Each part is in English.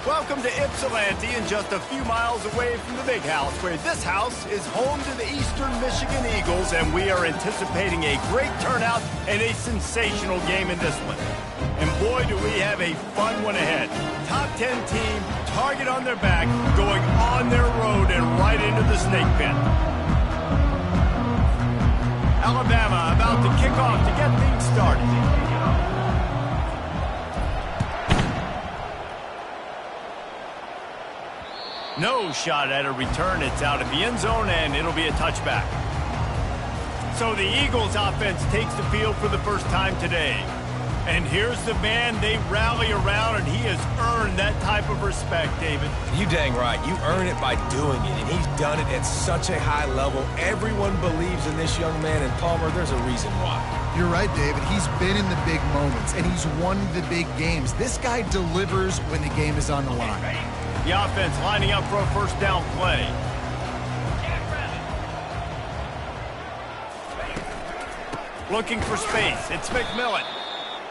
Welcome to Ypsilanti, and just a few miles away from the big house, where this house is home to the Eastern Michigan Eagles, and we are anticipating a great turnout and a sensational game in this one. And boy, do we have a fun one ahead. Top 10 team, target on their back, going on their road and right into the snake pit. Alabama about to kick off to get things started. No shot at a return. It's out of the end zone, and it'll be a touchback. So the Eagles offense takes the field for the first time today. And here's the man they rally around, and he has earned that type of respect, David. You dang right. You earn it by doing it, and he's done it at such a high level. Everyone believes in this young man, and Palmer, there's a reason why. You're right, David. He's been in the big moments, and he's won the big games. This guy delivers when the game is on the line. The offense lining up for a first down play. Looking for space. It's McMillan.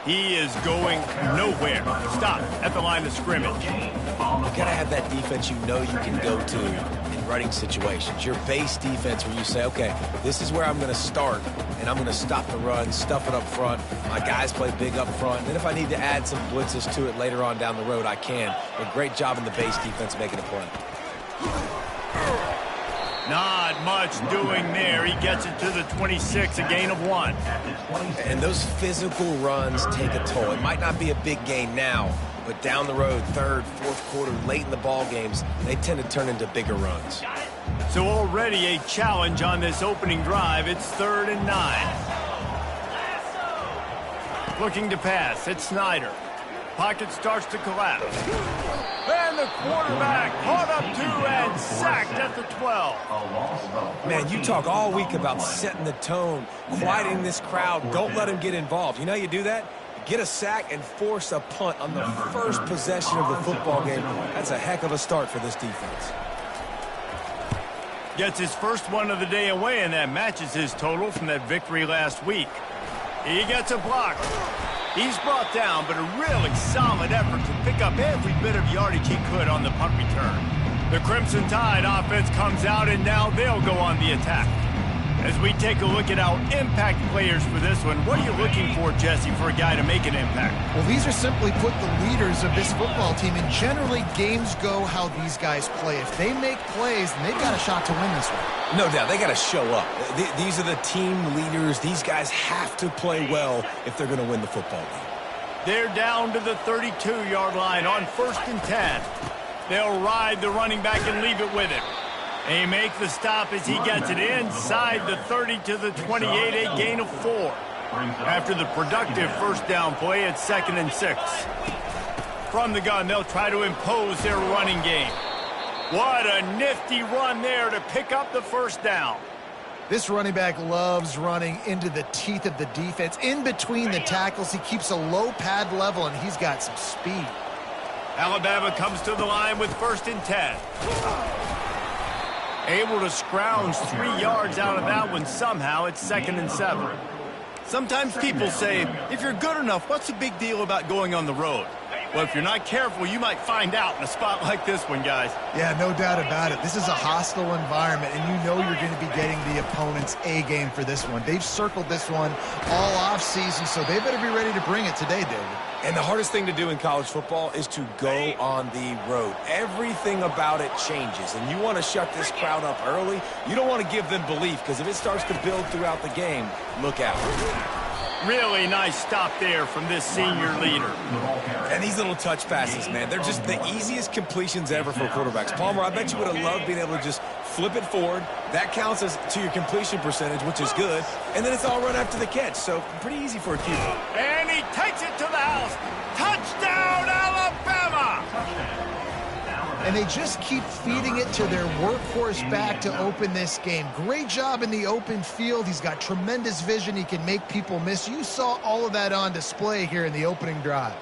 He is going nowhere. Stop at the line of scrimmage. You gotta have that defense you know you can go to in running situations. Your base defense where you say, okay, this is where I'm gonna start, and I'm gonna stop the run, stuff it up front. My guys play big up front, and then if I need to add some blitzes to it later on down the road, I can. But great job in the base defense making a play. Not much doing there. He gets it to the 26, a gain of 1. And those physical runs take a toll. It might not be a big gain now, but down the road, third, fourth quarter, late in the ball games, they tend to turn into bigger runs. So already a challenge on this opening drive. It's 3rd and 9. Looking to pass. It's Snyder. Pocket starts to collapse. And the quarterback caught up to and sacked at the 12. Man, you talk all week about setting the tone, quieting this crowd. Don't let him get involved. You know how you do that? Get a sack and force a punt on the first possession of the football game. That's a heck of a start for this defense. Gets his first one of the day away, and that matches his total from that victory last week. He gets a block. He's brought down, but a really solid effort to pick up every bit of yardage he could on the punt return. The Crimson Tide offense comes out, and now they'll go on the attack. As we take a look at our impact players for this one, what are you looking for, Jesse, for a guy to make an impact? Well, these are simply put the leaders of this football team, and generally games go how these guys play. If they make plays, then they've got a shot to win this one. No doubt. They got to show up. These are the team leaders. These guys have to play well if they're going to win the football game. They're down to the 32-yard line on 1st and 10. They'll ride the running back and leave it with him. They make the stop as he gets it inside the 30 to the 28, a gain of 4. After the productive first down play, it's 2nd and 6. From the gun, they'll try to impose their running game. What a nifty run there to pick up the first down. This running back loves running into the teeth of the defense. In between the tackles, he keeps a low pad level, and he's got some speed. Alabama comes to the line with 1st and 10. Able to scrounge 3 yards out of that one somehow. It's 2nd and 7. Sometimes people say, if you're good enough, what's the big deal about going on the road? Well, if you're not careful, you might find out in a spot like this one, guys. Yeah, no doubt about it. This is a hostile environment, and you know you're going to be getting the opponent's A game for this one. They've circled this one all offseason, so they better be ready to bring it today, David. And the hardest thing to do in college football is to go on the road. Everything about it changes, and you want to shut this crowd up early. You don't want to give them belief, because if it starts to build throughout the game, look out. Really nice stop there from this senior leader. And these little touch passes, man, they're just the easiest completions ever for quarterbacks. Palmer, I bet you would have loved being able to just flip it forward. That counts as to your completion percentage, which is good. And then it's all run after the catch, so pretty easy for a QB. And he takes it to the house. Touchdown, Alabama! And they just keep feeding it to their workhorse back to open this game. Great job in the open field. He's got tremendous vision. He can make people miss. You saw all of that on display here in the opening drive.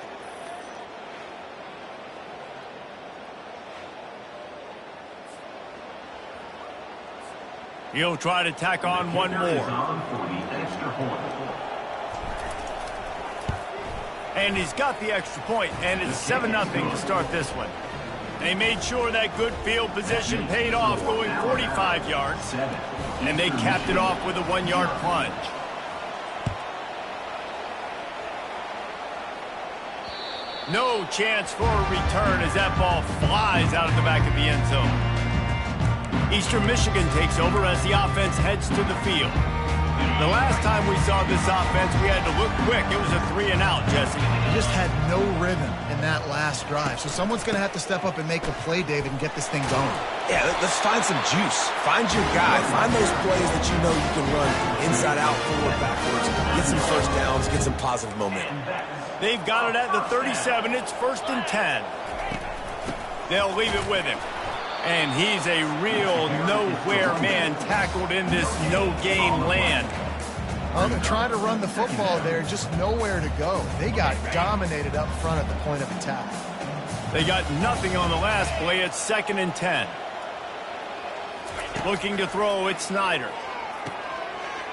He'll try to tack on one more. And he's got the extra point, and it's 7-0 to start this one. They made sure that good field position paid off, going 45 yards. And they capped it off with a 1-yard plunge. No chance for a return as that ball flies out of the back of the end zone. Eastern Michigan takes over as the offense heads to the field. The last time we saw this offense, we had to look quick. It was a 3-and-out, Jesse. Just had no rhythm in that last drive. So someone's going to have to step up and make a play, David, and get this thing going. Yeah, let's find some juice. Find your guy. Find those plays that you know you can run inside out, forward, backwards. Get some first downs. Get some positive momentum. They've got it at the 37. It's 1st and 10. They'll leave it with him. And he's a real nowhere man tackled in this no-gain land. Well, they're trying to run the football there, just nowhere to go. They got dominated up front at the point of attack. They got nothing on the last play. It's 2nd and 10. Looking to throw, it's Snyder.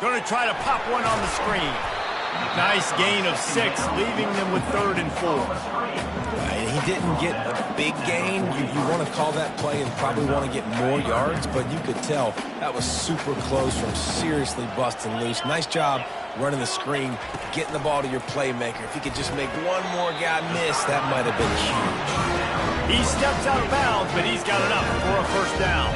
Going to try to pop one on the screen. Nice gain of 6, leaving them with 3rd and 4. He didn't get a big gain. You want to call that play and probably want to get more yards, but you could tell that was super close from seriously busting loose. Nice job running the screen, getting the ball to your playmaker. If he could just make one more guy miss, that might have been huge. He steps out of bounds, but he's got it up for a 1st down.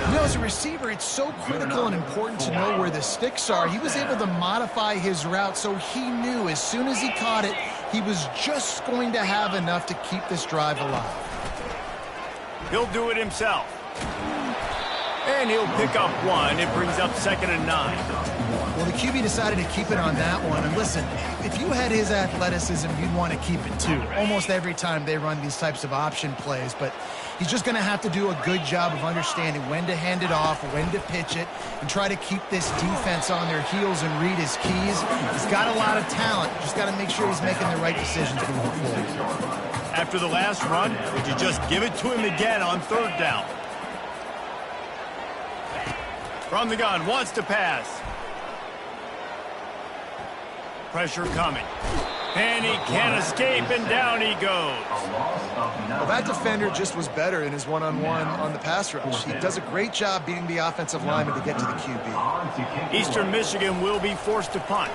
You know, as a receiver, it's so critical and important to know where the sticks are. He was able to modify his route, so he knew as soon as he caught it, he was just going to have enough to keep this drive alive. He'll do it himself. And he'll pick up 1. It brings up 2nd and 9. Well, the QB decided to keep it on that one. And listen, if you had his athleticism, you'd want to keep it too. Almost every time they run these types of option plays. But he's just going to have to do a good job of understanding when to hand it off, when to pitch it, and try to keep this defense on their heels and read his keys. He's got a lot of talent. Just got to make sure he's making the right decisions moving forward. After the last run, would you just give it to him again on 3rd down? From the gun, wants to pass. Pressure coming. And he can't escape, and down he goes. Well, that defender just was better in his one-on-one on the pass rush. He does a great job beating the offensive lineman to get to the QB. Eastern Michigan will be forced to punt.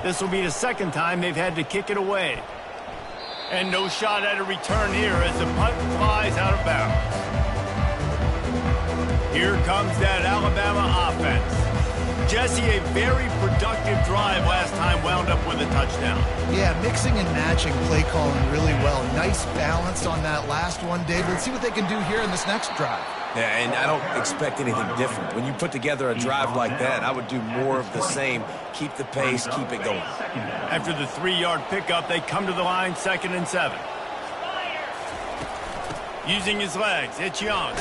This will be the 2nd time they've had to kick it away. And no shot at a return here as the punt flies out of bounds. Here comes that Alabama offense. Jesse, a very productive drive last time wound up with a touchdown. Yeah, mixing and matching play calling really well. Nice balance on that last one, Dave. Let's see what they can do here in this next drive. Yeah, and I don't expect anything different. When you put together a drive like that, I would do more of the same. Keep the pace, keep it going. After the 3-yard pickup, they come to the line, 2nd and 7. Using his legs, it's Young.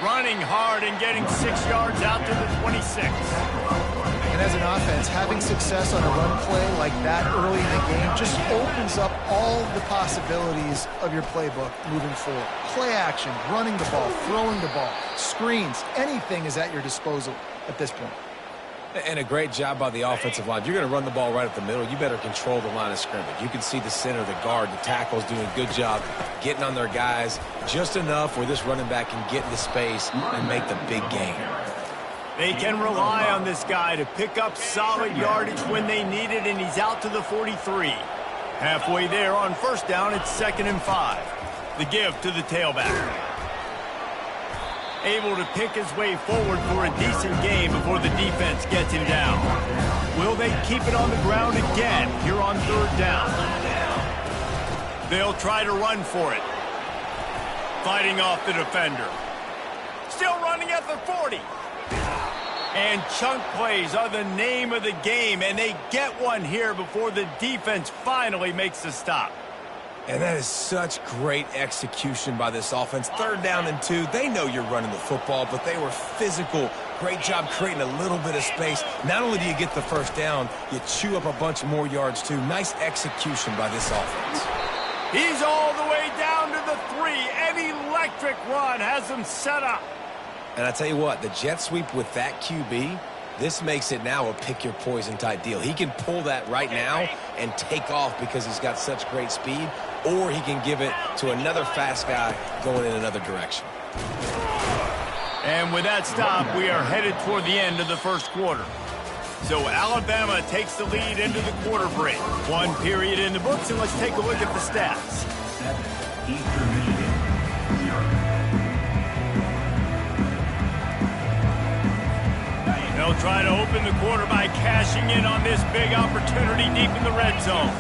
Running hard and getting 6 yards out to the 26. And as an offense, having success on a run play like that early in the game just opens up all the possibilities of your playbook moving forward. Play action, running the ball, throwing the ball, screens, anything is at your disposal at this point. And a great job by the offensive line. If you're going to run the ball right up the middle, you better control the line of scrimmage. You can see the center, the guard, the tackles doing a good job getting on their guys just enough where this running back can get into space and make the big gain. They can rely on this guy to pick up solid yardage when they need it, and he's out to the 43. Halfway there on 1st down, it's 2nd and 5. The give to the tailback. Able to pick his way forward for a decent game before the defense gets him down. Will they keep it on the ground again here on 3rd down? They'll try to run for it. Fighting off the defender. Still running at the 40. And chunk plays are the name of the game, and they get one here before the defense finally makes the stop. And that is such great execution by this offense. 3rd down and 2. They know you're running the football, but they were physical. Great job creating a little bit of space. Not only do you get the 1st down, you chew up a bunch more yards too. Nice execution by this offense. He's all the way down to the 3. An electric run has him set up. And I tell you what, the jet sweep with that QB, this makes it now a pick-your-poison type deal. He can pull that right now and take off because he's got such great speed. or he can give it to another fast guy going in another direction. And with that stop, we are headed toward the end of the first quarter. So Alabama takes the lead into the quarter break. One period in the books, and let's take a look at the stats. They'll try to open the quarter by cashing in on this big opportunity deep in the red zone.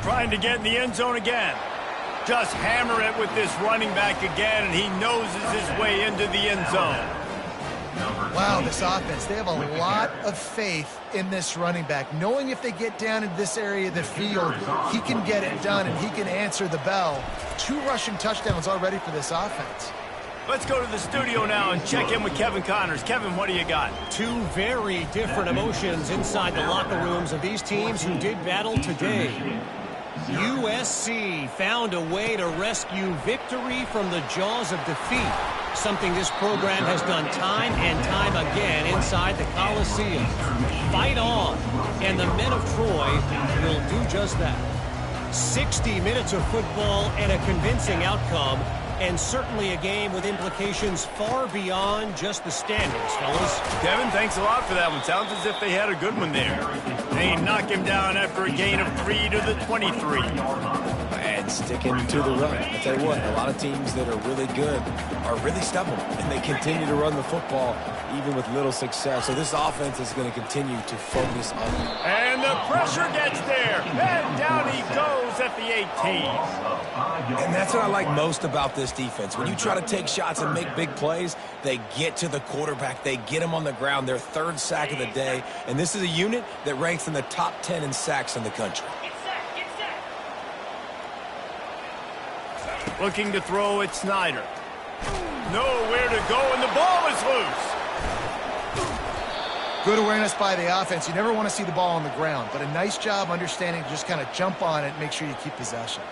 Trying to get in the end zone again. Just hammer it with this running back again, and he noses his way into the end zone. Wow, this offense, they have a lot of faith in this running back. Knowing if they get down in this area of the field, he can get it done and he can answer the bell. 2 rushing touchdowns already for this offense. Let's go to the studio now and check in with Kevin Connors. Kevin, what do you got? 2 very different emotions inside the locker rooms of these teams who did battle today. USC found a way to rescue victory from the jaws of defeat, something this program has done time and time again inside the Coliseum. Fight on, and the men of Troy will do just that. 60 minutes of football and a convincing outcome, and certainly a game with implications far beyond just the standings, fellas. Kevin, thanks a lot for that one. Sounds as if they had a good one there. They knock him down after a gain of 3 to the 23. And sticking to the run. I tell you what, a lot of teams that are really good are really stubborn, and they continue to run the football even with little success. So this offense is going to continue to focus on it. And the pressure gets there. And down he goes at the 18. And that's what I like most about this defense. When you try to take shots and make big plays, they get to the quarterback. They get him on the ground. Their 3rd sack of the day. And this is a unit that ranks in the top 10 in sacks in the country. Looking to throw at Snyder. Nowhere to go, and the ball is loose. Good awareness by the offense. You never want to see the ball on the ground, but a nice job understanding to just kind of jump on it and make sure you keep possession.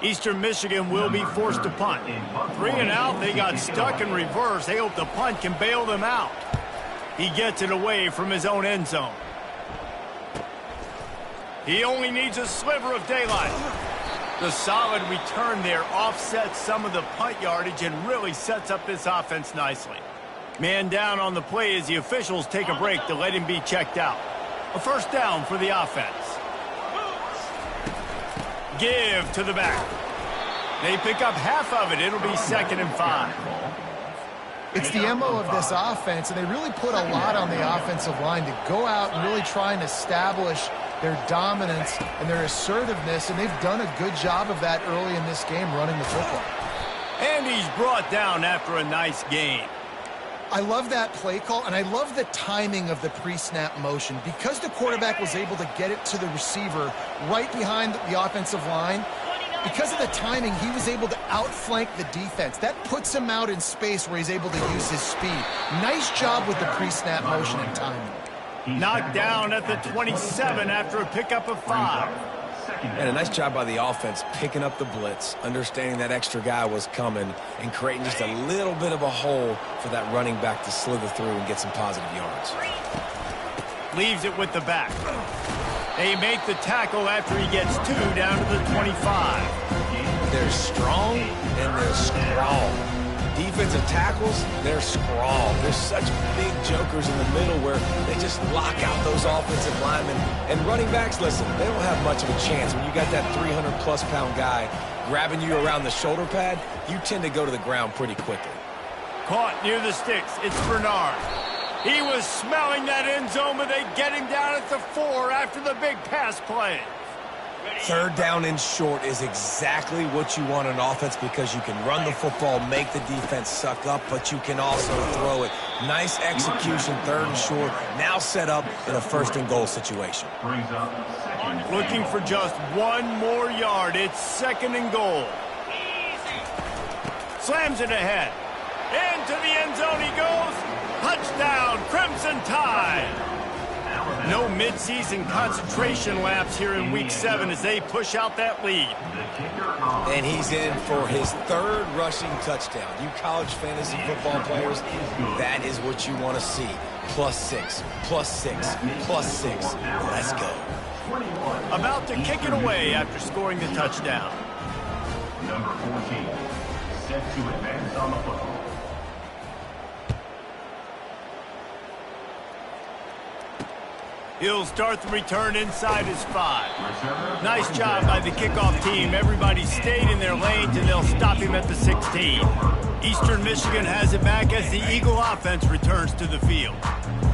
Eastern Michigan will be forced to punt. 3 and out, they got stuck in reverse. They hope the punt can bail them out. He gets it away from his own end zone. He only needs a sliver of daylight. The solid return there offsets some of the punt yardage and really sets up this offense nicely. Man down on the play as the officials take a break to let him be checked out. A first down for the offense. Give to the back. They pick up half of it. It'll be 2nd and 5. It's the MO of this offense, and they really put a lot on the offensive line to go out and really try and establish their dominance and their assertiveness, and they've done a good job of that early in this game running the football. And he's brought down after a nice gain. I love that play call, and I love the timing of the pre-snap motion. Because the quarterback was able to get it to the receiver right behind the offensive line, because of the timing, he was able to outflank the defense. That puts him out in space where he's able to use his speed. Nice job with the pre-snap motion and timing. Knocked down at the 27 after a pickup of 5. And a nice job by the offense picking up the blitz, understanding that extra guy was coming, and creating just a little bit of a hole for that running back to slither through and get some positive yards. Leaves it with the back. They make the tackle after he gets 2 down to the 25. They're strong and they're strong. Defensive tackles, they're scrawl. There's such big jokers in the middle where they just lock out those offensive linemen. And running backs, listen, they don't have much of a chance. When you got that 300-plus pound guy grabbing you around the shoulder pad, you tend to go to the ground pretty quickly. Caught near the sticks. It's Bernard. He was smelling that end zone, but they get him down at the 4 after the big pass play. 3rd down and short is exactly what you want on offense because you can run the football, make the defense suck up, but you can also throw it. Nice execution, 3rd and short, now set up in a 1st and goal situation. Looking for just 1 more yard. It's 2nd and goal. Slams it ahead. Into the end zone he goes. Touchdown, Crimson Tide. No midseason concentration laps here in Week 7 as they push out that lead. And he's in for his 3rd rushing touchdown. You college fantasy football players, that is what you want to see. +6, +6, +6. Let's go. About to kick it away after scoring the touchdown. Number 14, set to advance on the football. He'll start the return inside his 5. Nice job by the kickoff team. Everybody stayed in their lanes, and they'll stop him at the 16. Eastern Michigan has it back as the Eagle offense returns to the field.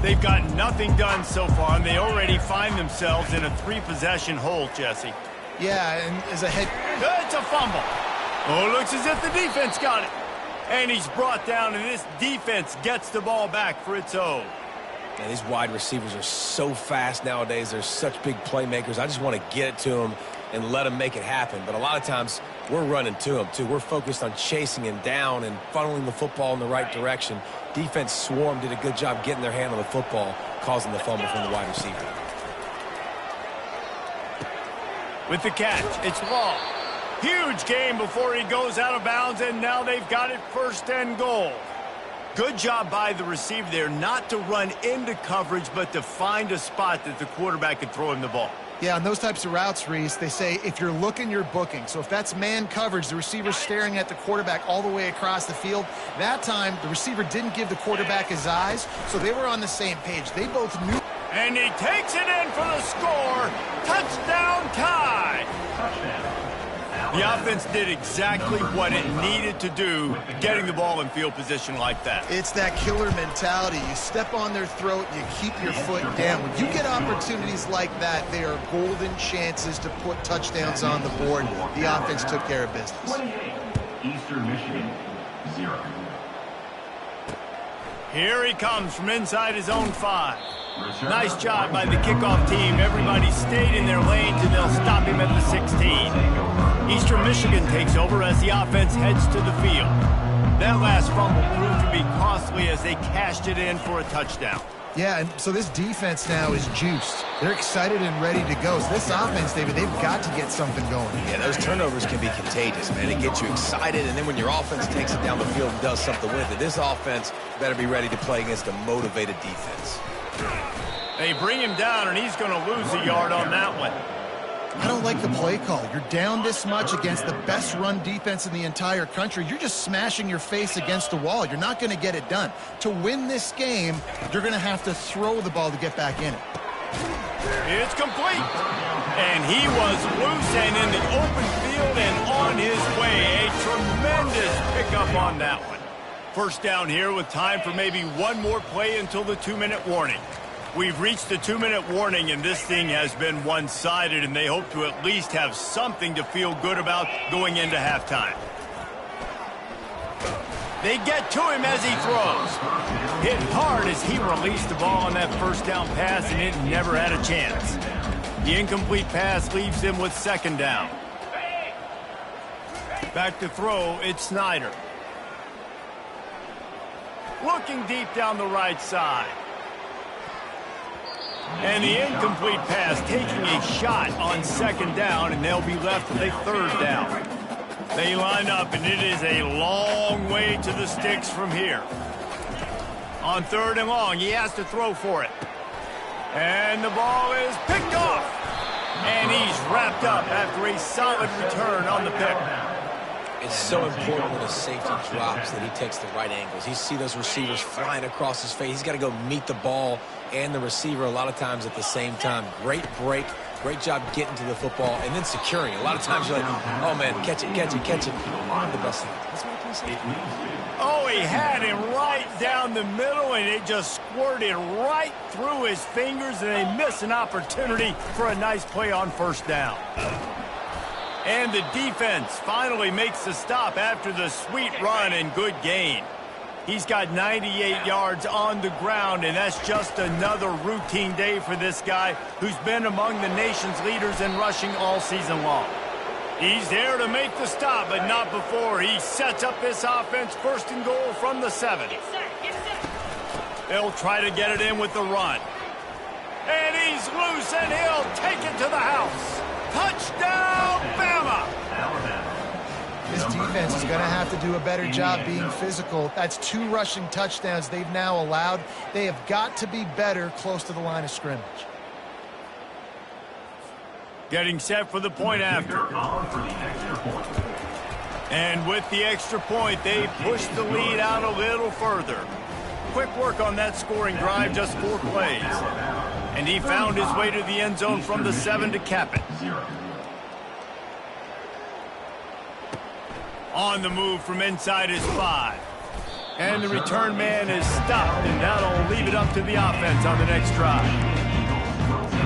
They've gotten nothing done so far, and they already find themselves in a 3-possession hole, Jesse. Yeah, and as a head... It's a fumble. Oh, looks as if the defense got it. And he's brought down, and this defense gets the ball back for its own. Man, these wide receivers are so fast nowadays. They're such big playmakers. I just want to get it to them and let them make it happen. But a lot of times, we're running to them, too. We're focused on chasing him down and funneling the football in the right direction. Defense swarm did a good job getting their hand on the football, causing the fumble from the wide receiver. With the catch, it's Law. Huge game before he goes out of bounds, and now they've got it 1st and goal. Good job by the receiver there, not to run into coverage, but to find a spot that the quarterback can throw him the ball. Yeah, on those types of routes, Reese, they say if you're looking, you're booking. So if that's man coverage, the receiver's staring at the quarterback all the way across the field. That time, the receiver didn't give the quarterback his eyes, so they were on the same page. They both knew. And he takes it in for the score. Touchdown tie. The offense did exactly what it needed to do, getting the ball in field position like that. It's that killer mentality. You step on their throat, you keep your foot down. When you get opportunities like that, they are golden chances to put touchdowns on the board. The offense took care of business. 28, Eastern Michigan, 0. Here he comes from inside his own 5. Nice job by the kickoff team. Everybody stayed in their lanes, and they'll stop him at the 16. Eastern Michigan takes over as the offense heads to the field. That last fumble proved to be costly as they cashed it in for a touchdown. Yeah, and so this defense now is juiced. They're excited and ready to go. So this offense, David, they've got to get something going. Yeah, those turnovers can be contagious, man. It gets you excited, and then when your offense takes it down the field and does something with it, this offense better be ready to play against a motivated defense. They bring him down, and he's going to lose a yard on that one. I don't like the play call. You're down this much against the best run defense in the entire country. You're just smashing your face against the wall. You're not going to get it done. To win this game, you're going to have to throw the ball to get back in it. It's complete. And he was loose and in the open field and on his way. A tremendous pickup on that one. First down here with time for maybe one more play until the 2-minute warning. We've reached the 2-minute warning, and this thing has been one-sided, and they hope to at least have something to feel good about going into halftime. They get to him as he throws. Hit hard as he released the ball on that first down pass, and it never had a chance. The incomplete pass leaves him with 2nd down. Back to throw, it's Snyder. Looking deep down the right side. And the incomplete pass taking a shot on 2nd down, and they'll be left with a 3rd down. They line up, and it is a long way to the sticks from here. On 3rd and long, he has to throw for it. And the ball is picked off. And he's wrapped up after a solid return on the pick. It's so important when a safety drops that he takes the right angles. You see those receivers flying across his face. He's got to go meet the ball and the receiver a lot of times at the same time. Great break. Great job getting to the football and then securing it. A lot of times you're like, oh, man, catch it, catch it, catch it. One of the best things. That's what I say. Oh, he had him right down the middle, and it just squirted right through his fingers, and they miss an opportunity for a nice play on 1st down. And the defense finally makes the stop after the sweet run and good gain. He's got 98 yards on the ground, and that's just another routine day for this guy who's been among the nation's leaders in rushing all season long. He's there to make the stop, but not before he sets up this offense 1st and goal from the 7. They'll try to get it in with the run. And he's loose, and he'll take it to the house. Touchdown, Bama! This defense is going to have to do a better job being physical. That's 2 rushing touchdowns they've now allowed. They have got to be better close to the line of scrimmage. Getting set for the point after. And with the extra point, they push the lead out a little further. Quick work on that scoring drive, just 4 plays. And he found his way to the end zone from the 7 to cap it. On the move from inside his 5. And the return man is stopped, and that'll leave it up to the offense on the next drive.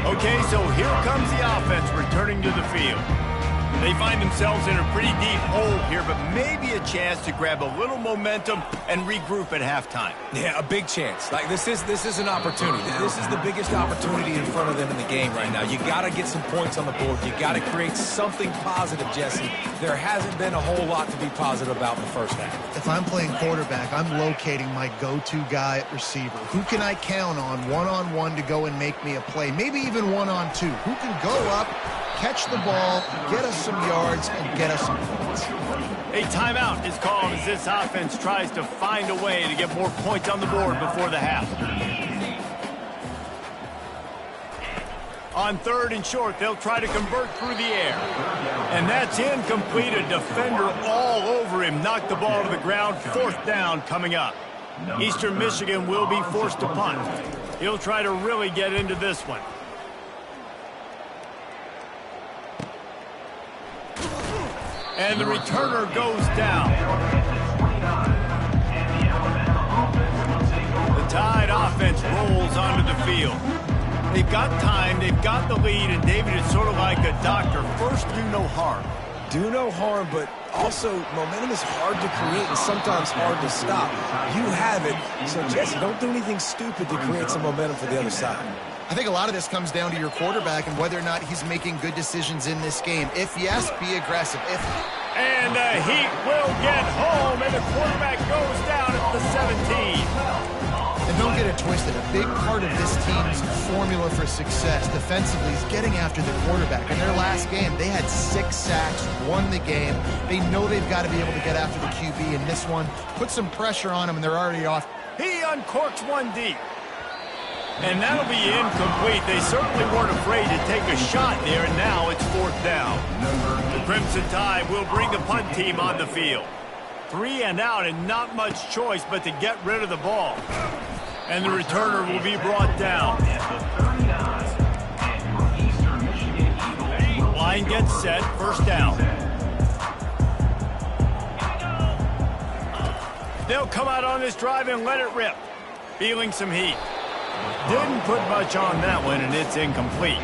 Okay, so here comes the offense returning to the field. They find themselves in a pretty deep hole here, but maybe a chance to grab a little momentum and regroup at halftime. Yeah, a big chance. Like this is an opportunity. This is the biggest opportunity in front of them in the game right now. You got to get some points on the board. You got to create something positive, Jesse. There hasn't been a whole lot to be positive about in the first half. If I'm playing quarterback, I'm locating my go-to guy at receiver. Who can I count on one-on-one to go and make me a play? Maybe even one-on-two. Who can go up, catch the ball, get us some yards, and get us some points. A timeout is called as this offense tries to find a way to get more points on the board before the half. On 3rd and short, they'll try to convert through the air. And that's incomplete. A defender all over him. Knocked the ball to the ground. 4th down coming up. Eastern Michigan will be forced to punt. He'll try to really get into this one. And the returner goes down. The Tide offense rolls onto the field. They've got time, they've got the lead, and David is sort of like a doctor. First, do no harm. Do no harm, but also momentum is hard to create and sometimes hard to stop. You have it, so Jesse, don't do anything stupid to create some momentum for the other side. I think a lot of this comes down to your quarterback and whether or not he's making good decisions in this game. If yes, be aggressive. And the Heat will get home, and the quarterback goes down at the 17. And don't get it twisted. A big part of this team's formula for success defensively is getting after the quarterback. In their last game, they had 6 sacks, won the game. They know they've got to be able to get after the QB in this one. Put some pressure on them, and they're already off. He uncorks one deep. And that'll be incomplete. They certainly weren't afraid to take a shot there, and now it's 4th down. The Crimson Tide will bring the punt team on the field. 3 and out, and not much choice but to get rid of the ball. And the returner will be brought down. Line gets set, 1st down. They'll come out on this drive and let it rip. Feeling some heat. Didn't put much on that one, and it's incomplete.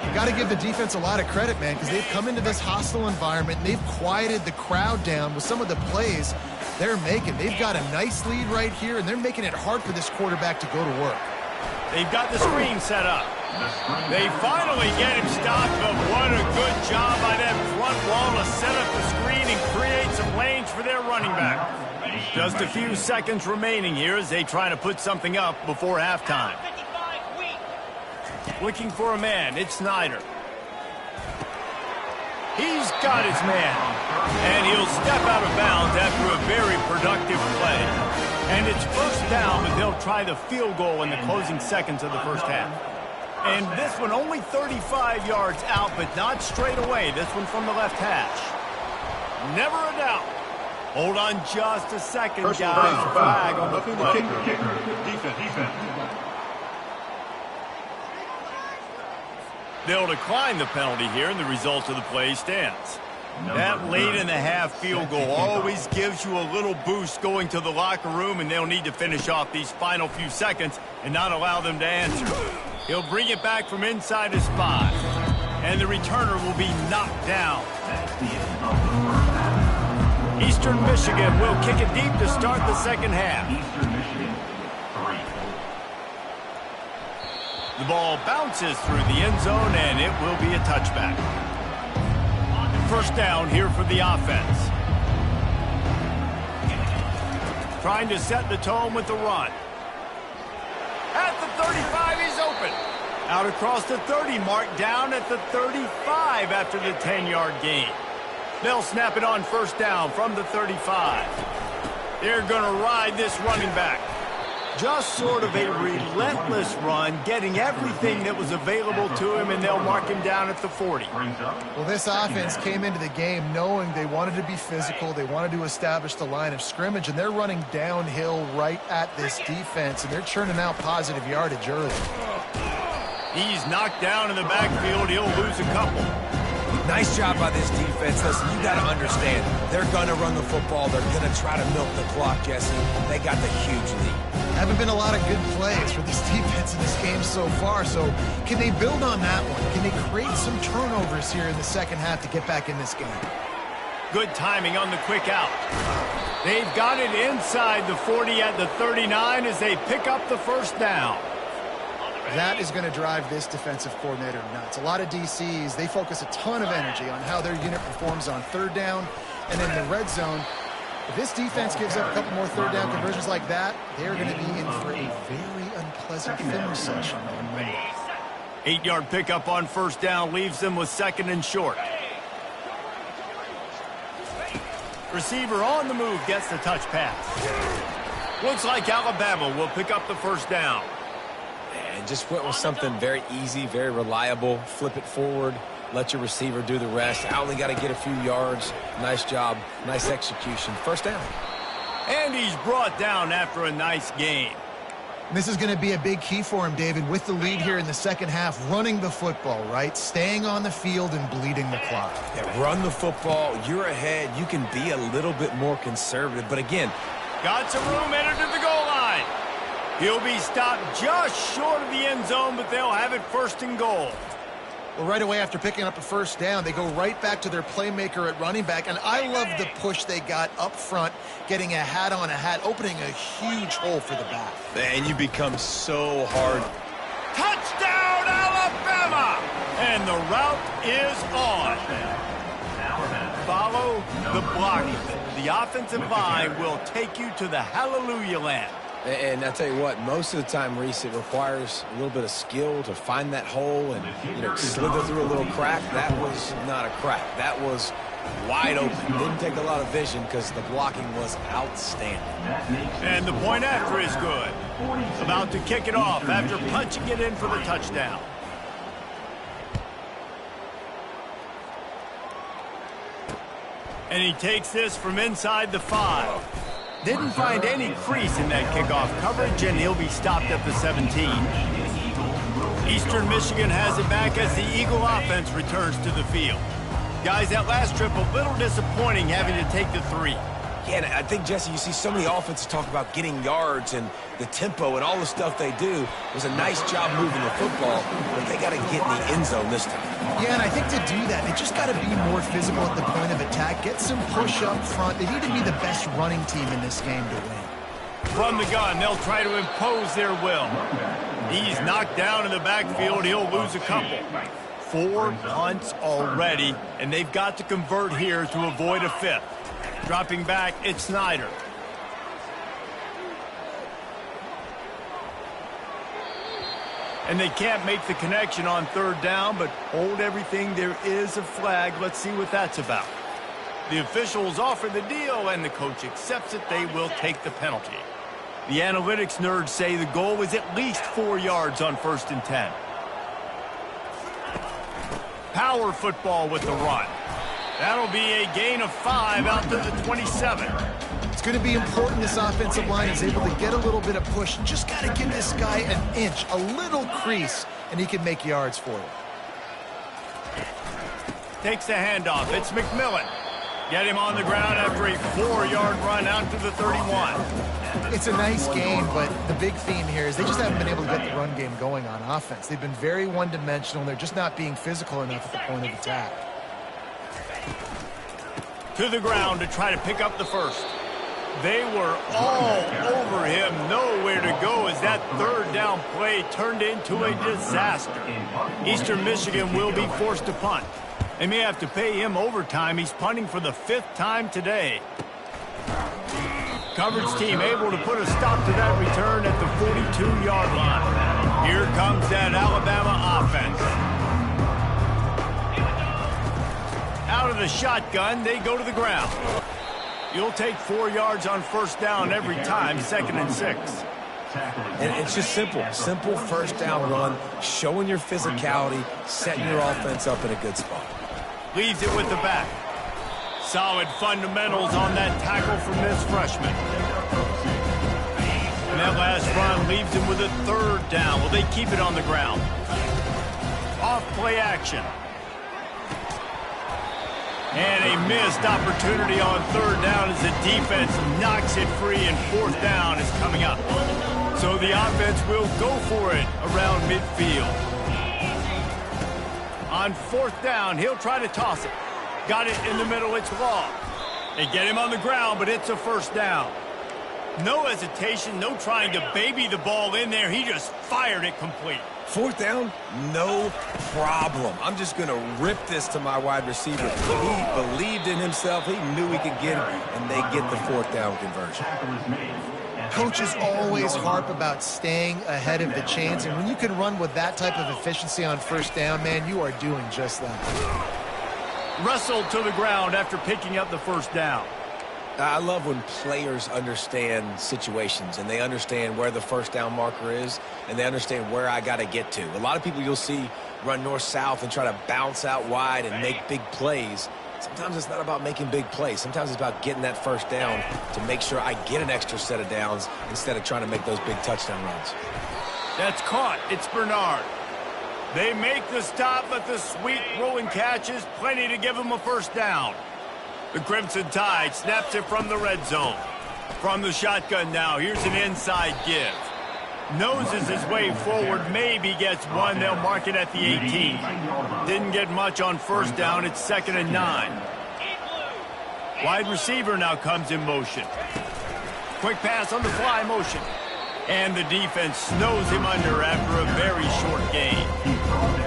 You got to give the defense a lot of credit, man, because they've come into this hostile environment, and they've quieted the crowd down with some of the plays they're making. They've got a nice lead right here, and they're making it hard for this quarterback to go to work. They've got the screen set up. They finally get him stopped, but what a good job by that front wall to set up the screen and create some lanes for their running back. Just a few seconds remaining here as they try to put something up before halftime. Looking for a man, it's Snyder. He's got his man. And he'll step out of bounds after a very productive play. And it's 1st down, but they'll try the field goal in the closing seconds of the first half. And this one only 35 yards out, but not straight away. This one from the left hash. Never a doubt. Hold on just a second, guys. Flag on the Defense. They'll decline the penalty here, and the result of the play stands. That late in the half field goal always gives you a little boost going to the locker room, and they'll need to finish off these final few seconds and not allow them to answer. He'll bring it back from inside his 5, and the returner will be knocked down. Eastern Michigan will kick it deep to start the second half. The ball bounces through the end zone, and it will be a touchback. 1st down here for the offense. Trying to set the tone with the run. At the 35, he's open. Out across the 30 mark, down at the 35 after the 10-yard gain. They'll snap it on 1st down from the 35. They're going to ride this running back. Just sort of a relentless run, getting everything that was available to him, and they'll mark him down at the 40. Well, this offense came into the game knowing they wanted to be physical, they wanted to establish the line of scrimmage, and they're running downhill right at this defense, and they're churning out positive yardage early. He's knocked down in the backfield. He'll lose a couple. Nice job by this defense. Listen, you got to understand, they're going to run the football. They're going to try to milk the clock, Jesse. They got the huge lead. Haven't been a lot of good plays for this defense in this game so far, so can they build on that one? Can they create some turnovers here in the second half to get back in this game? Good timing on the quick out. They've got it inside the 40 at the 39 as they pick up the first down. That is going to drive this defensive coordinator nuts. A lot of DCs, they focus a ton of energy on how their unit performs on third down and in the red zone. If this defense gives up a couple more third down conversions like that, they're going to be in for a very unpleasant film session on Monday. 8-yard pickup on first down leaves them with second and short. Receiver on the move gets the touch pass. Looks like Alabama will pick up the first down. And just went with something very easy, very reliable. Flip it forward. Let your receiver do the rest. I only got to get a few yards. Nice job. Nice execution. First down. And he's brought down after a nice gain. This is going to be a big key for him, David, with the lead here in the second half, running the football, right? Staying on the field and bleeding the clock. Yeah, run the football. You're ahead. You can be a little bit more conservative. But again, got some room, entered to the goal line. He'll be stopped just short of the end zone, but they'll have it first and goal. Well, right away after picking up a first down, they go right back to their playmaker at running back, and I love the push they got up front, getting a hat on a hat, opening a huge hole for the back. Man, you become so hard. Touchdown, Alabama! And the route is on. Follow the blocking. The offensive line will take you to the hallelujah land. And I tell you what, most of the time, Reese, it requires a little bit of skill to find that hole and, slither through a little crack. That was not a crack. That was wide open. Didn't take a lot of vision because the blocking was outstanding. And the point after is good. About to kick it off after punching it in for the touchdown. And he takes this from inside the 5. Didn't find any crease in that kickoff coverage, and he'll be stopped at the 17. Eastern Michigan has it back as the Eagle offense returns to the field. Guys, that last trip a little disappointing having to take the 3. Yeah, and I think, Jesse, you see so many offenses talk about getting yards and the tempo and all the stuff they do. It was a nice job moving the football, but they got to get in the end zone this time. Yeah, and I think to do that, they just got to be more physical at the point of attack, get some push up front. They need to be the best running team in this game to win. From the gun, they'll try to impose their will. He's knocked down in the backfield. He'll lose a couple. 4 punts already, and they've got to convert here to avoid a 5th. Dropping back, it's Snyder. And they can't make the connection on third down, but hold everything. There is a flag. Let's see what that's about. The officials offer the deal, and the coach accepts it. They will take the penalty. The analytics nerds say the goal was at least 4 yards on 1st and 10. Power football with the run. That'll be a gain of 5 out to the 27. It's going to be important this offensive line is able to get a little bit of push. Just got to give this guy an inch, a little crease, and he can make yards for you. Takes the handoff. It's McMillan. Get him on the ground after a 4-yard run out to the 31. It's a nice game, but the big theme here is they just haven't been able to get the run game going on offense. They've been very one-dimensional, and they're just not being physical enough at the point of attack. To the ground to try to pick up the first. They were all over him, nowhere to go as that third down play turned into a disaster. Eastern Michigan will be forced to punt. They may have to pay him overtime. He's punting for the 5th time today. Coverage team able to put a stop to that return at the 42-yard line. Here comes that Alabama offense. Out of the shotgun, they go to the ground. You'll take 4 yards on first down every time, 2nd and 6. And it's just simple. Simple first down run, showing your physicality, setting your offense up in a good spot. Leaves it with the back. Solid fundamentals on that tackle from this freshman. And that last run leaves him with a third down. Will they keep it on the ground? Off play action. And a missed opportunity on third down as the defense knocks it free, and fourth down is coming up. So the offense will go for it around midfield. On fourth down, he'll try to toss it. Got it in the middle, it's long. They get him on the ground, but it's a first down. No hesitation, no trying to baby the ball in there. He just fired it complete. Fourth down, no problem. I'm just going to rip this to my wide receiver. He believed in himself. He knew he could get it, and they get the fourth down conversion. Coaches always harp about staying ahead of the chains, and when you can run with that type of efficiency on first down, man, you are doing just that. Wrestled to the ground after picking up the first down. I love when players understand situations and they understand where the first down marker is and they understand where I got to get to. A lot of people you'll see run north-south and try to bounce out wide and make big plays. Sometimes it's not about making big plays. Sometimes it's about getting that first down to make sure I get an extra set of downs instead of trying to make those big touchdown runs. That's caught. It's Bernard. They make the stop, but the sweet rolling catch is plenty to give them a first down. The Crimson Tide snaps it from the red zone. From the shotgun now, here's an inside give. Noses his way forward, maybe gets one. They'll mark it at the 18. Didn't get much on first down. It's 2nd and 9. Wide receiver now comes in motion. Quick pass on the fly motion. And the defense snows him under after a very short gain.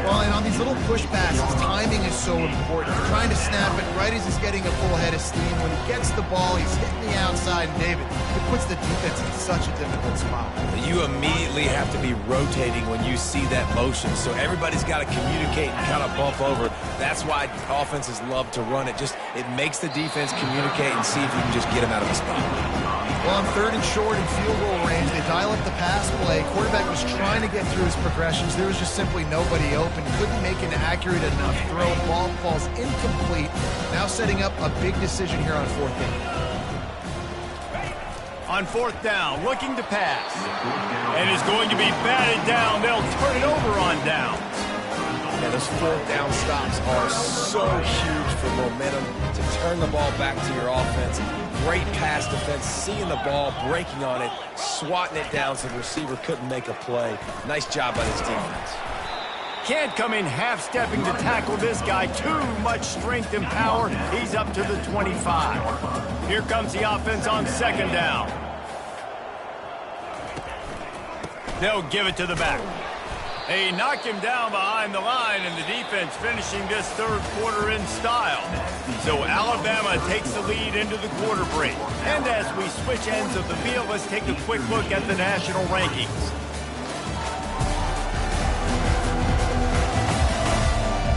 Well, and on these little push passes, timing is so important. You're trying to snap it right as he's getting a full head of steam. When he gets the ball, he's hitting the outside. And David, it puts the defense in such a difficult spot. You immediately have to be rotating when you see that motion. So everybody's got to communicate and kind of bump over. That's why offenses love to run it. It makes the defense communicate and see if you can just get him out of the spot. Well, on 3rd and short and field goal range, they dial up the pass play. Quarterback was trying to get through his progressions. There was just simply nobody open. Couldn't make an accurate enough throw. Ball falls incomplete. Now setting up a big decision here on 4th down. On 4th down, looking to pass. And is going to be batted down. They'll turn it over on downs. Yeah, those 4th down stops are so huge for momentum to turn the ball back to your offense. Great pass defense, seeing the ball, breaking on it, swatting it down so the receiver couldn't make a play. Nice job by this defense. Can't come in half-stepping to tackle this guy. Too much strength and power. He's up to the 25. Here comes the offense on 2nd down. They'll give it to the back. They knock him down behind the line, and the defense finishing this 3rd quarter in style. So Alabama takes the lead into the quarter break. And as we switch ends of the field, let's take a quick look at the national rankings.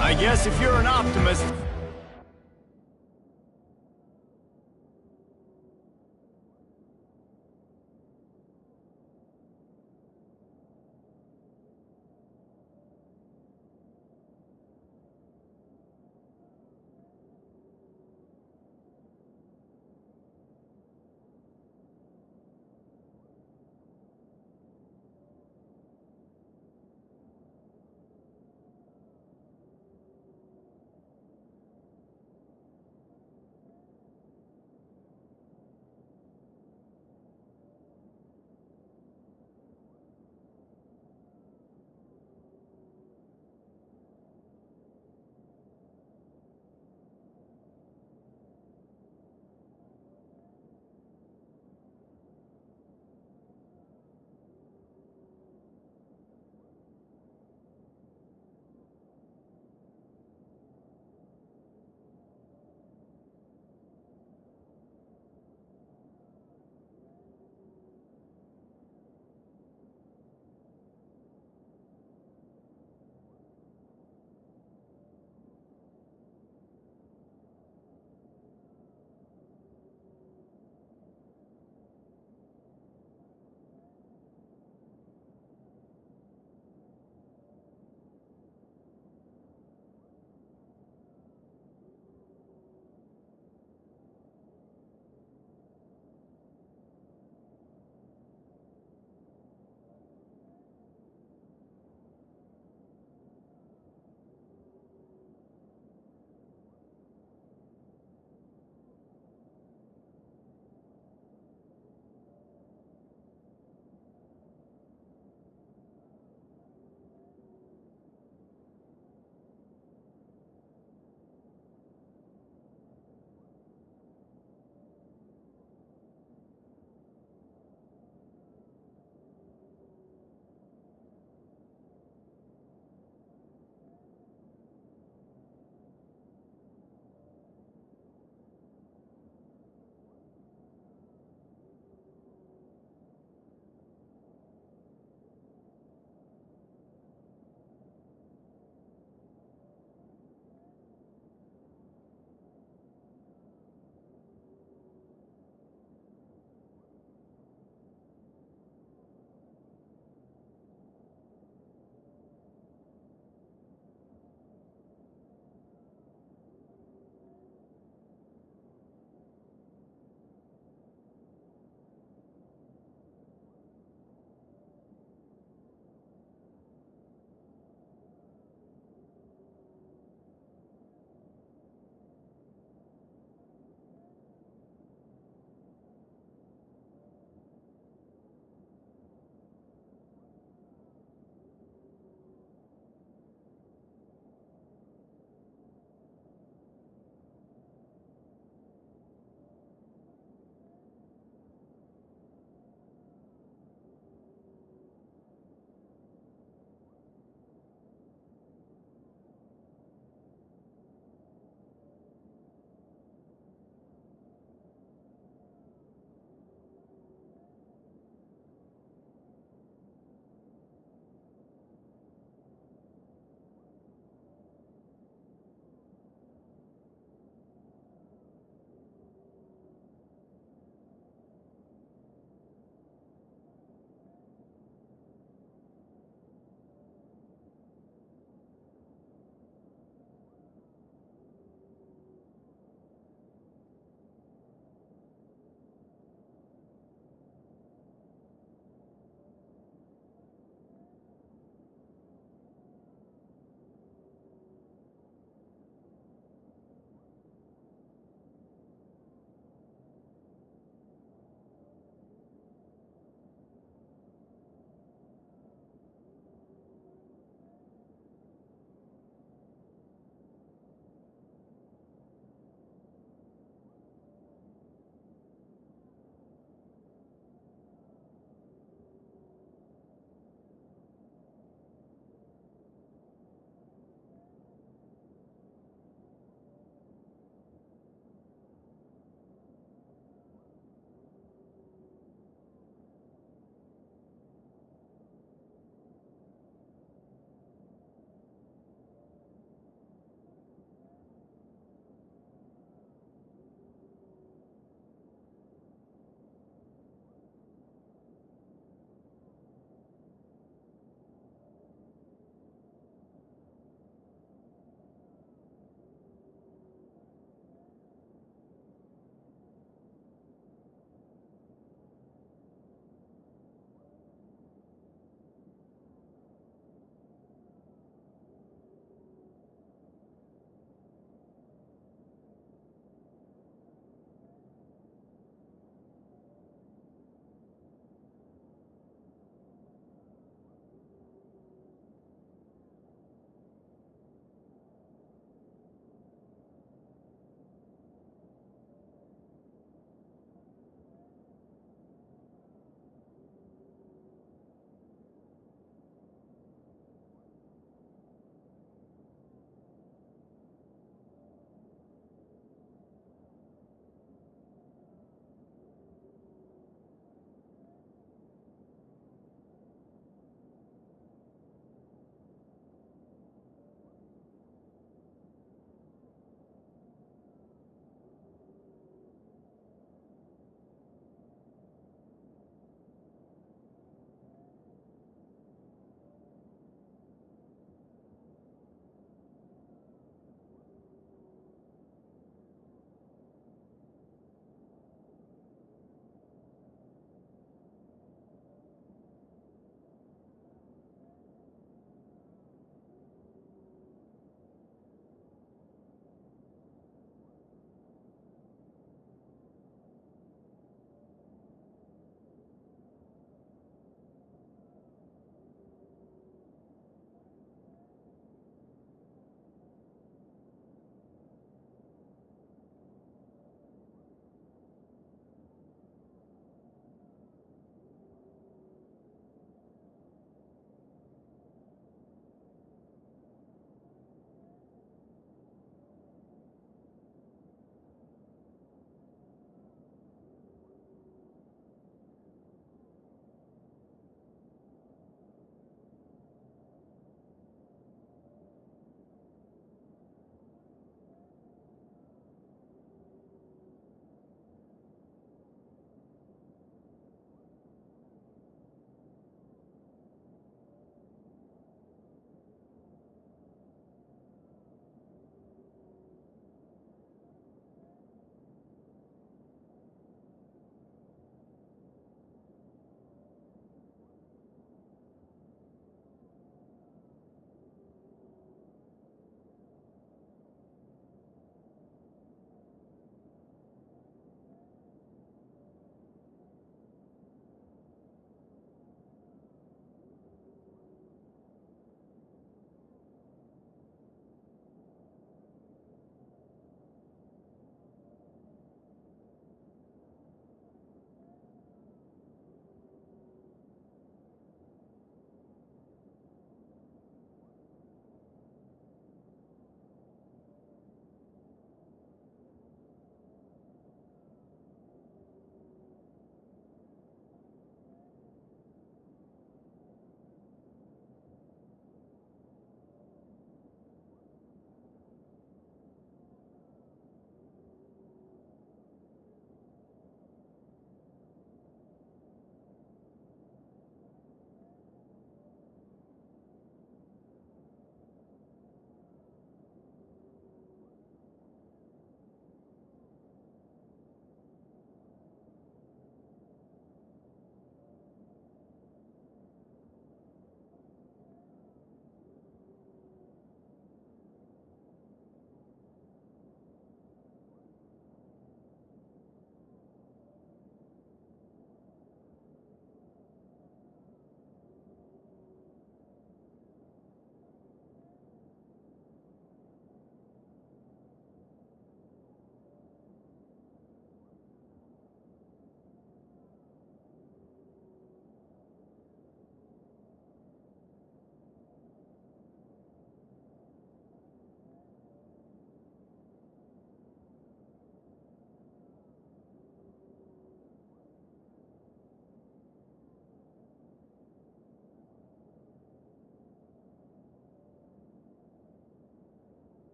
I guess if you're an optimist,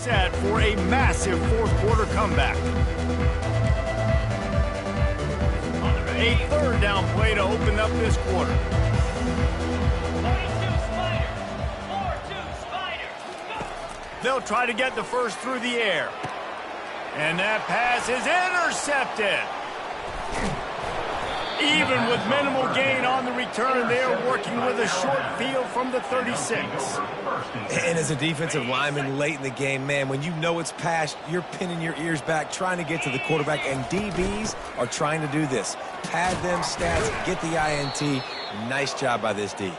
set for a massive fourth-quarter comeback. A third down play to open up this quarter. They'll try to get the first through the air. And that pass is intercepted. Even with minimal gain on the return, they are working with a short field from the 36. And as a defensive lineman late in the game, man, when you know it's past, you're pinning your ears back, trying to get to the quarterback, and DBs are trying to do this. Pad them stats, get the INT. Nice job by this D.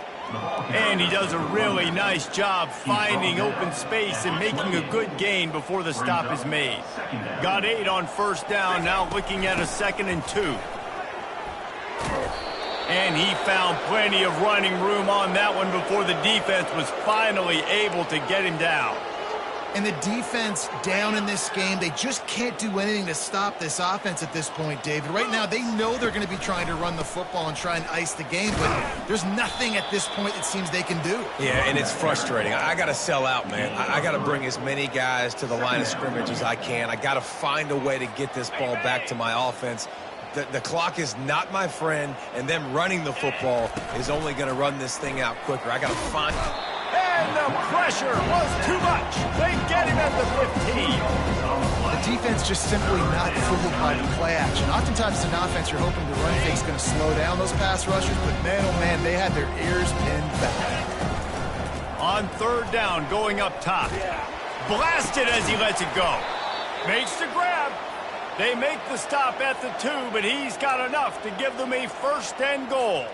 And he does a really nice job finding open space and making a good gain before the stop is made. Got 8 on first down, now looking at a 2nd and 2. And he found plenty of running room on that one before the defense was finally able to get him down. And the defense down in this game, they just can't do anything to stop this offense at this point, David. Right now, they know they're going to be trying to run the football and try and ice the game, but there's nothing at this point it seems they can do. Yeah, and it's frustrating. I got to sell out, man. I got to bring as many guys to the line of scrimmage as I can. I got to find a way to get this ball back to my offense. The clock is not my friend, and them running the football is only going to run this thing out quicker. I got to find... And the pressure was too much. They get him at the 15. The defense just simply not fooled by the play action. Oftentimes, as an offense, you're hoping the run fake is going to slow down those pass rushers, but man, oh man, they had their ears pinned back. On third down, going up top. Blasted as he lets it go. Makes the grab. They make the stop at the 2, but he's got enough to give them a 1st and goal.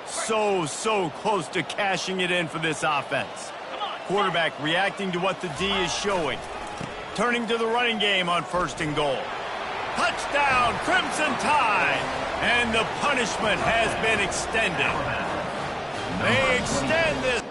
So close to cashing it in for this offense. Quarterback reacting to what the D is showing. Turning to the running game on 1st and goal. Touchdown, Crimson Tide! And the punishment has been extended. They extend this.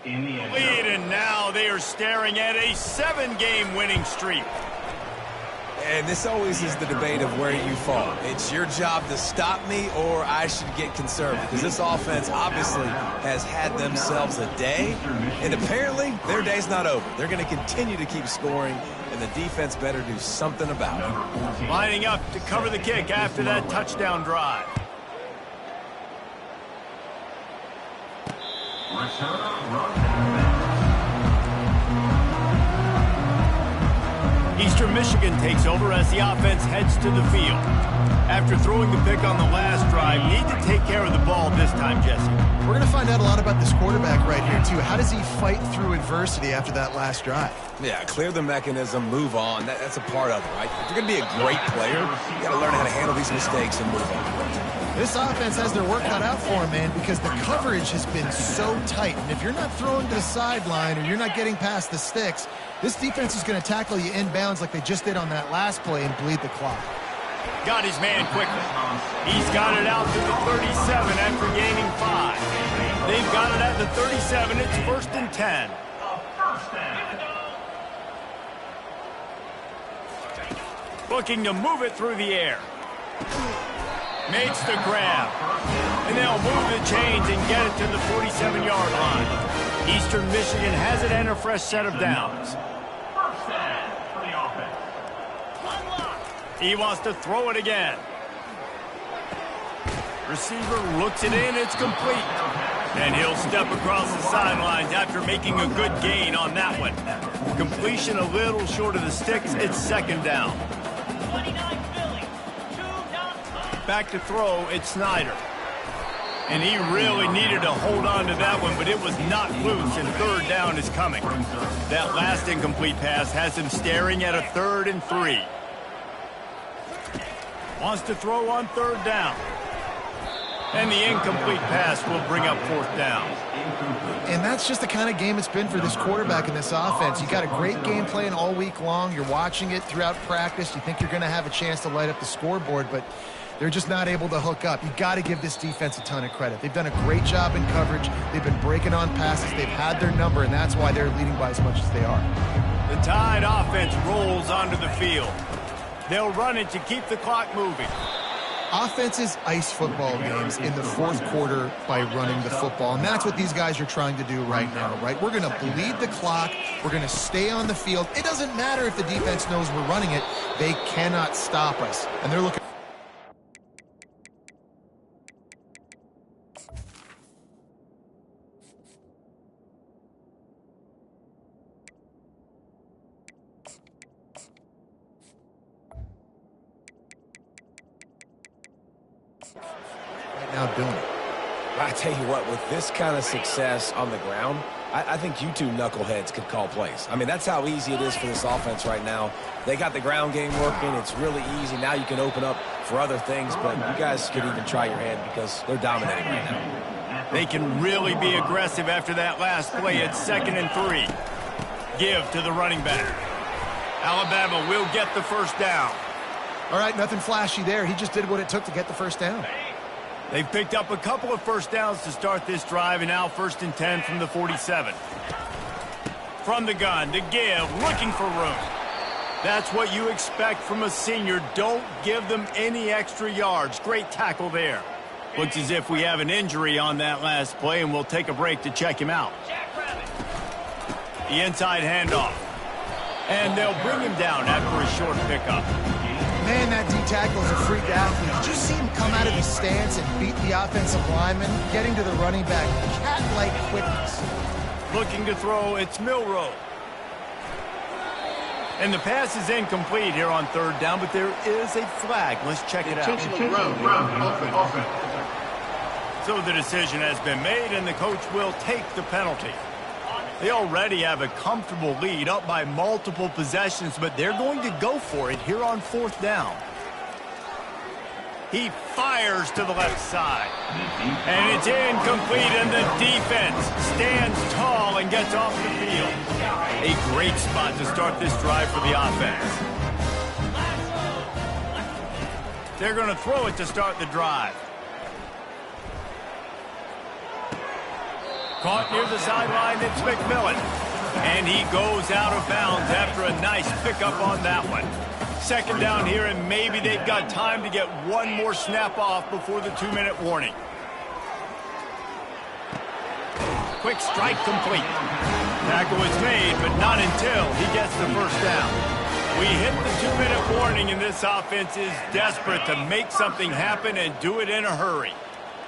Lead, and now they are staring at a 7-game winning streak. And this always is the debate of where you fall. It's your job to stop me, or I should get conservative. Because this offense obviously has had themselves a day, and apparently their day's not over. They're going to continue to keep scoring, and the defense better do something about it. Lining up to cover the kick after that touchdown drive. Eastern Michigan takes over as the offense heads to the field. After throwing the pick on the last drive, need to take care of the ball this time, Jesse. We're going to find out a lot about this quarterback right here, too. How does he fight through adversity after that last drive? Yeah, clear the mechanism, move on. That's a part of it, right? If you're going to be a great player, you got to learn how to handle these mistakes and move on. This offense has their work cut out for them, man, because the coverage has been so tight. And if you're not throwing to the sideline or you're not getting past the sticks, this defense is going to tackle you inbounds like they just did on that last play and bleed the clock. Got his man quickly. He's got it out to the 37 after gaining 5. They've got it at the 37. It's 1st and 10. Looking to move it through the air. Makes the grab. And they'll move the chains and get it to the 47-yard line. Eastern Michigan has it and a fresh set of downs. He wants to throw it again. Receiver looks it in, it's complete. And he'll step across the sidelines after making a good gain on that one. Completion a little short of the sticks, it's second down. Back to throw, it's Snyder. And he really needed to hold on to that one, but it was not loose, and third down is coming. That last incomplete pass has him staring at a 3rd and 3. Wants to throw on 3rd down. And the incomplete pass will bring up 4th down. And that's just the kind of game it's been for this quarterback in this offense. You got a great game plan all week long. You're watching it throughout practice. You think you're going to have a chance to light up the scoreboard, but they're just not able to hook up. You got to give this defense a ton of credit. They've done a great job in coverage. They've been breaking on passes. They've had their number, and that's why they're leading by as much as they are. The Tide offense rolls onto the field. They'll run it to keep the clock moving. Offenses ice football games in the 4th quarter by running the football, and that's what these guys are trying to do right now, right? We're going to bleed the clock. We're going to stay on the field. It doesn't matter if the defense knows we're running it. They cannot stop us, and they're looking. Now doing it. I tell you what, with this kind of success on the ground, I think you two knuckleheads could call plays. I mean, that's how easy it is for this offense right now. They got the ground game working. It's really easy. Now you can open up for other things, but you guys could even try your hand because they're dominating right now. They can really be aggressive after that last play. It's 2nd and 3. Give to the running back. Alabama will get the first down. All right, nothing flashy there. He just did what it took to get the first down. They've picked up a couple of first downs to start this drive, and now 1st and 10 from the 47. From the gun to give, looking for room. That's what you expect from a senior. Don't give them any extra yards. Great tackle there. Looks as if we have an injury on that last play, and we'll take a break to check him out. The inside handoff. And they'll bring him down after a short pickup. Man, that D-tackle is a freak athlete. Did you see him come out of his stance and beat the offensive lineman, getting to the running back? Cat-like quickness. Looking to throw, it's Milroe. And the pass is incomplete here on 3rd down, but there is a flag. Let's check it out. So the decision has been made, and the coach will take the penalty. They already have a comfortable lead, up by multiple possessions, but they're going to go for it here on 4th down. He fires to the left side. And it's incomplete, and the defense stands tall and gets off the field. A great spot to start this drive for the offense. They're going to throw it to start the drive. Caught near the sideline, it's McMillan. And he goes out of bounds after a nice pickup on that one. 2nd down here, and maybe they've got time to get one more snap off before the 2-minute warning. Quick strike complete. Tackle is made, but not until he gets the first down. We hit the 2-minute warning, and this offense is desperate to make something happen and do it in a hurry.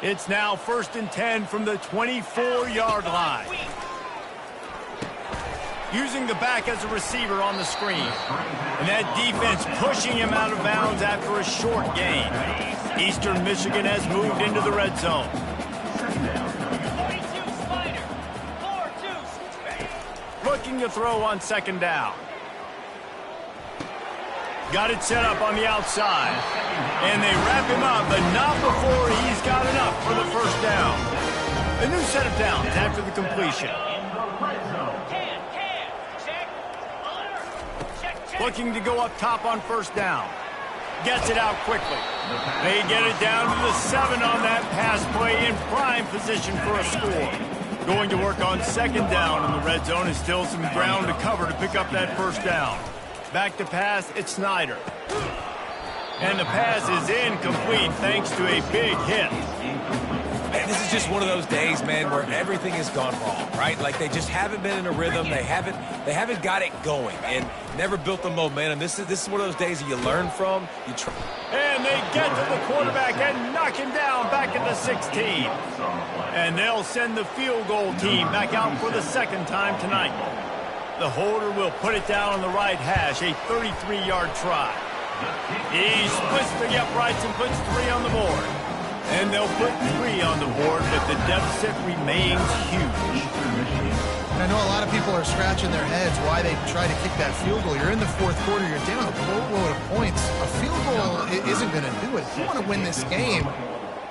It's now 1st and 10 from the 24-yard line. Using the back as a receiver on the screen. And that defense pushing him out of bounds after a short gain. Eastern Michigan has moved into the red zone. Looking to throw on 2nd down. Got it set up on the outside. And they wrap him up, but not before he's got enough for the first down. A new set of downs after the completion. Looking to go up top on 1st down. Gets it out quickly. They get it down to the 7 on that pass play, in prime position for a score. Going to work on 2nd down in the red zone, and still some ground to cover to pick up that first down. Back to pass, it's Snyder. And the pass is incomplete thanks to a big hit. Man, this is just one of those days, man, where everything has gone wrong, right? Like they just haven't been in a rhythm. They haven't got it going and never built the momentum. This is one of those days that you learn from. You try. And and they get to the quarterback and knock him down back at the 16. And they'll send the field goal team back out for the second time tonight. The holder will put it down on the right hash, a 33-yard try. He splits the uprights and puts 3 on the board. And they'll put 3 on the board, but the deficit remains huge. I know a lot of people are scratching their heads why they try to kick that field goal. You're in the fourth quarter. You're down a boatload of points. A field goal isn't going to do it. If you want to win this game,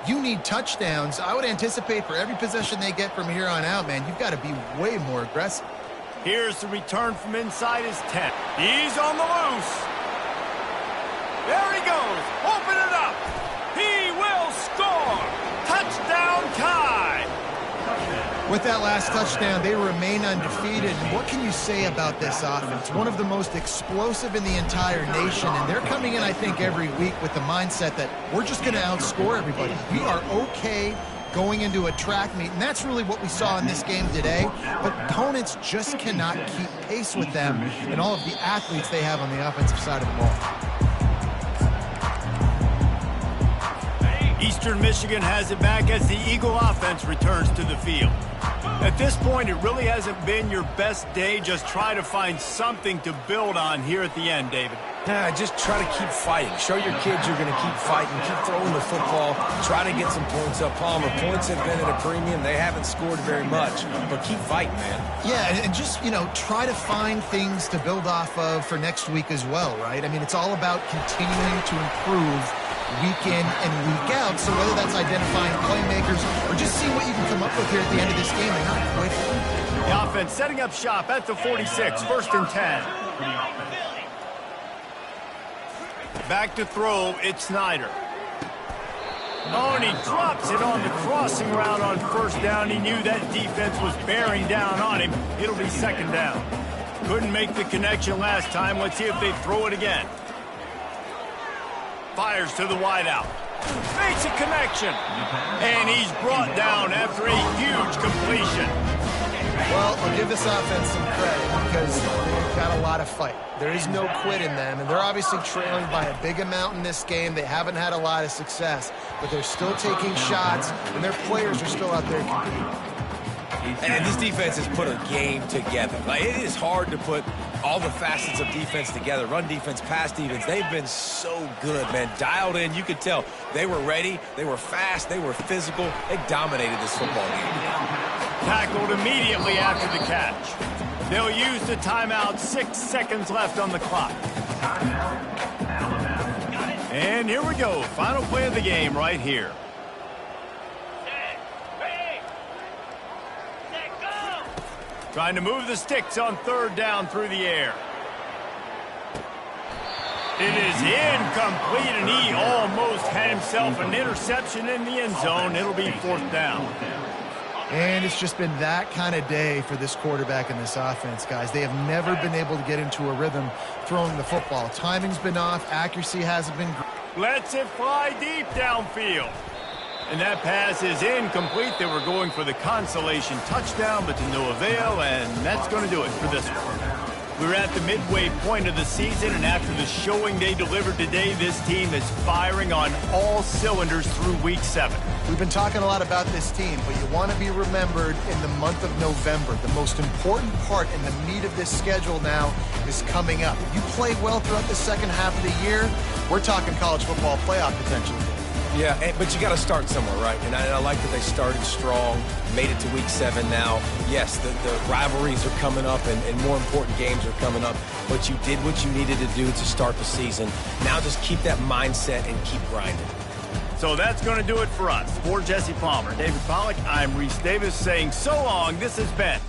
you need touchdowns. I would anticipate for every possession they get from here on out, man, you've got to be way more aggressive. Here's the return from inside his 10. He's on the loose. There he goes. Open it up. He will score. Touchdown tie. With that last touchdown, they remain undefeated. What can you say about this offense? One of the most explosive in the entire nation, and they're coming in, I think, every week with the mindset that we're just going to outscore everybody. We are okay going into a track meet, and that's really what we saw in this game today. But opponents just cannot keep pace with them and all of the athletes they have on the offensive side of the ball. Eastern Michigan has it back as the Eagle offense returns to the field. At this point, it really hasn't been your best day. Just try to find something to build on here at the end, David. Just try to keep fighting. Show your kids you're going to keep fighting. Keep throwing the football. Try to get some points up. Palmer, points have been at a premium. They haven't scored very much, but keep fighting, man. Yeah, and just, try to find things to build off of for next week as well, right? I mean, it's all about continuing to improve week in and week out. So whether that's identifying playmakers or just seeing what you can come up with here at the end of this game and not quit. The offense setting up shop at the 46, 1st and 10. Back to throw, it's Snyder. Oh, and he drops it on the crossing route on 1st down. He knew that defense was bearing down on him. It'll be 2nd down. Couldn't make the connection last time. Let's see if they throw it again. Fires to the wideout. Makes a connection. And he's brought down after a huge completion. Well, I'll give this offense some credit because they've got a lot of fight. There is no quit in them, and they're obviously trailing by a big amount in this game. They haven't had a lot of success, but they're still taking shots, and their players are still out there competing. And this defense has put a game together. Like, it is hard to put all the facets of defense together. Run defense, pass defense. They've been so good, man. Dialed in. You could tell they were ready. They were fast. They were physical. They dominated this football game. Tackled immediately after the catch. They'll use the timeout. 6 seconds left on the clock. And here we go. Final play of the game right here. Trying to move the sticks on 3rd down through the air. It is incomplete, and he almost had himself an interception in the end zone. It'll be 4th down. And it's just been that kind of day for this quarterback and this offense, guys. They have never been able to get into a rhythm throwing the football. Timing's been off. Accuracy hasn't been great. Lets it fly deep downfield. And that pass is incomplete. They were going for the consolation touchdown, but to no avail, and that's going to do it for this one. We're at the midway point of the season, and after the showing they delivered today, this team is firing on all cylinders through Week 7. We've been talking a lot about this team, but you want to be remembered in the month of November. The most important part and the meat of this schedule now is coming up. If you play well throughout the second half of the year, we're talking college football playoff potential. Yeah, but you got to start somewhere, right? And I like that they started strong, made it to Week 7 now. Yes, the rivalries are coming up, and more important games are coming up, but you did what you needed to do to start the season. Now just keep that mindset and keep grinding. So that's going to do it for us. For Jesse Palmer, David Pollack, I'm Reese Davis saying so long. This has been